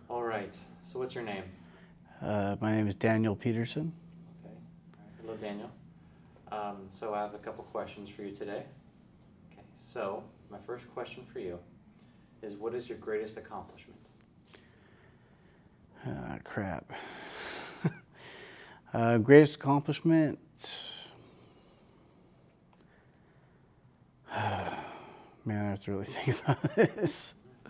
All right. So what's your name? My name is Daniel Peterson. Okay. All right. Hello, Daniel. So I have a couple questions for you today. Okay. So my first question for you is, what is your greatest accomplishment? Crap. Greatest accomplishment? Man, I have to really think about this. I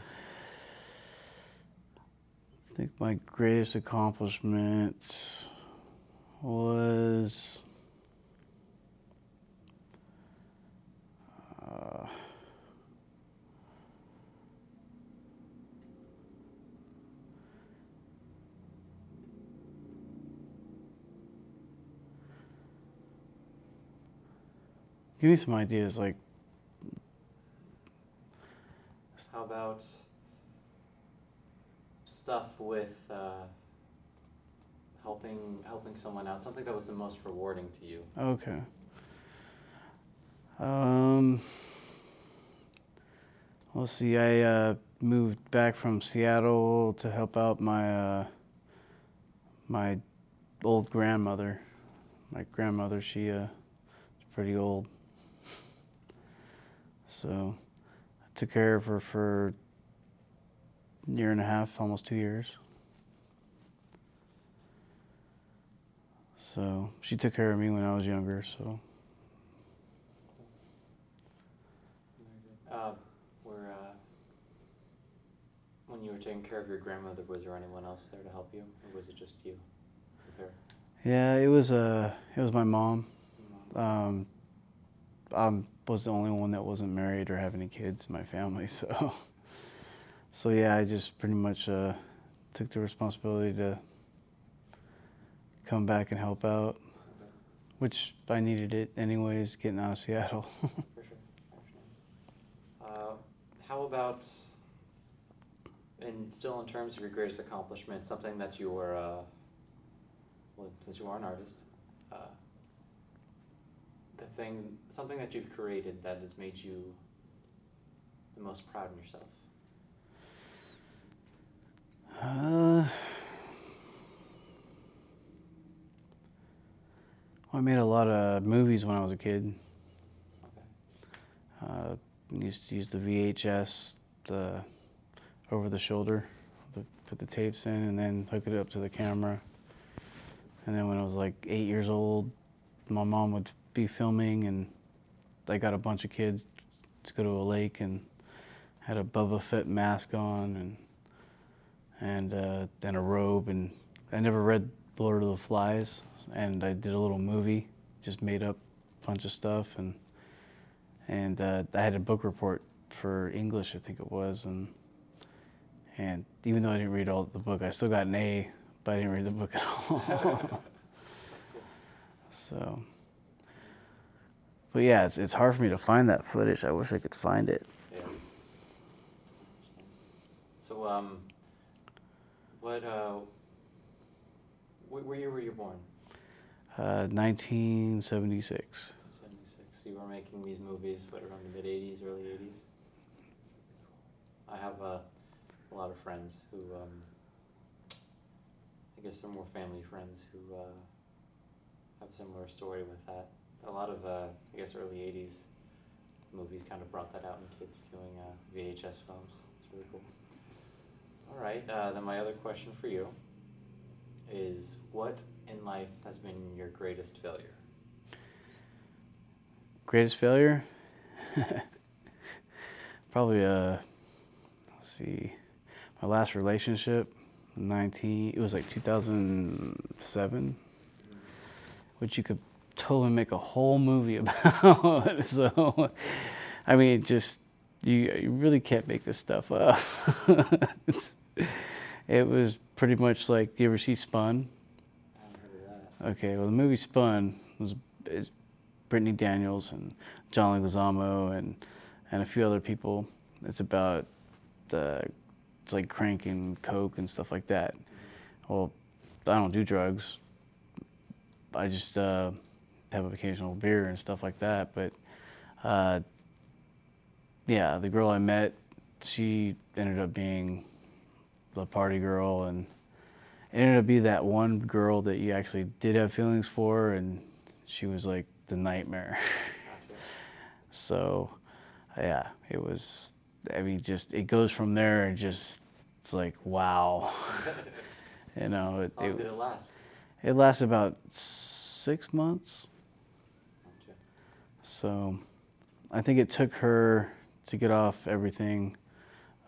think my greatest accomplishment was give me some ideas. Like, How about stuff with helping someone out? Something that was the most rewarding to you. okay. Um, let's see. I moved back from Seattle to help out my old grandmother. My grandmother, she's pretty old. So I took care of her for a year and a half, almost 2 years. So she took care of me when I was younger. So Where when you were taking care of your grandmother, was there anyone else there to help you, or was it just you with her? yeah, it was my mom. Your mom? I was the only one that wasn't married or have any kids in my family. So yeah, I just pretty much took the responsibility to come back and help out, Okay. which I needed it anyways, getting out of Seattle. For sure. How about, and still in terms of your greatest accomplishment, something that you were, well, since you are an artist, uh, something that you've created that has made you the most proud of yourself? I made a lot of movies when I was a kid. Okay. Used to use the VHS, the over the shoulder, put the tapes in and then hook it up to the camera. And then when I was like 8 years old, my mom would be filming and I got a bunch of kids to go to a lake and had a Boba Fett mask on and then a robe, and I never read Lord of the Flies, and I did a little movie, just made up a bunch of stuff, and I had a book report for English, I think it was, and even though I didn't read all the book, I still got an A, but I didn't read the book at all. That's cool. So, but yeah, it's hard for me to find that footage. I wish I could find it. Yeah. So, what year were you born? 1976. 76. So you were making these movies, what, around the mid-'80s, early '80s? I have a lot of friends who, I guess they're more family friends who have a similar story with that. A lot of, I guess, early '80s movies kind of brought that out in kids doing VHS films. It's really cool. All right, then my other question for you is, what in life has been your greatest failure? Greatest failure? Probably let's see, my last relationship, it was like 2007, which you could totally make a whole movie about. So, I mean, just, you really can't make this stuff up. It was pretty much like, you ever see Spun? I haven't heard of that. Okay, well, the movie Spun is Brittany Daniels and John Leguizamo and a few other people. It's about it's like crank and coke and stuff like that. Well, I don't do drugs. I just have occasional beer and stuff like that. But yeah, the girl I met, she ended up being the party girl, and it ended up being that one girl that you actually did have feelings for, and she was like the nightmare. Gotcha. So, yeah, it was. I mean, just it goes from there, and just it's like wow, you know. How long did it last? It lasted about 6 months. Gotcha. So, I think it took her to get off everything.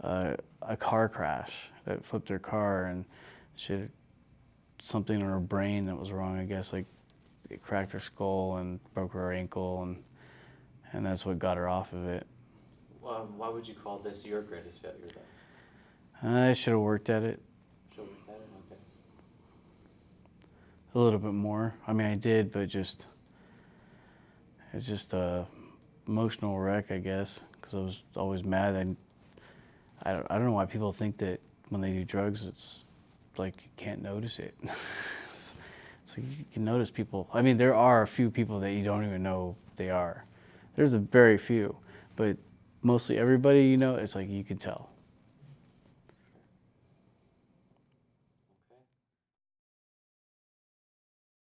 A car crash that flipped her car, and she had something in her brain that was wrong. I guess like it cracked her skull and broke her ankle, and that's what got her off of it. Why would you call this your greatest failure, though? I should have worked at it Show me that. Okay. a little bit more. I mean, I did, but it's just a emotional wreck, I guess, because I was always mad. I don't know why people think that when they do drugs, it's like you can't notice it. It's like you can notice people. I mean, there are a few people that you don't even know they are. There's a very few, but mostly everybody, you know, it's like you can tell.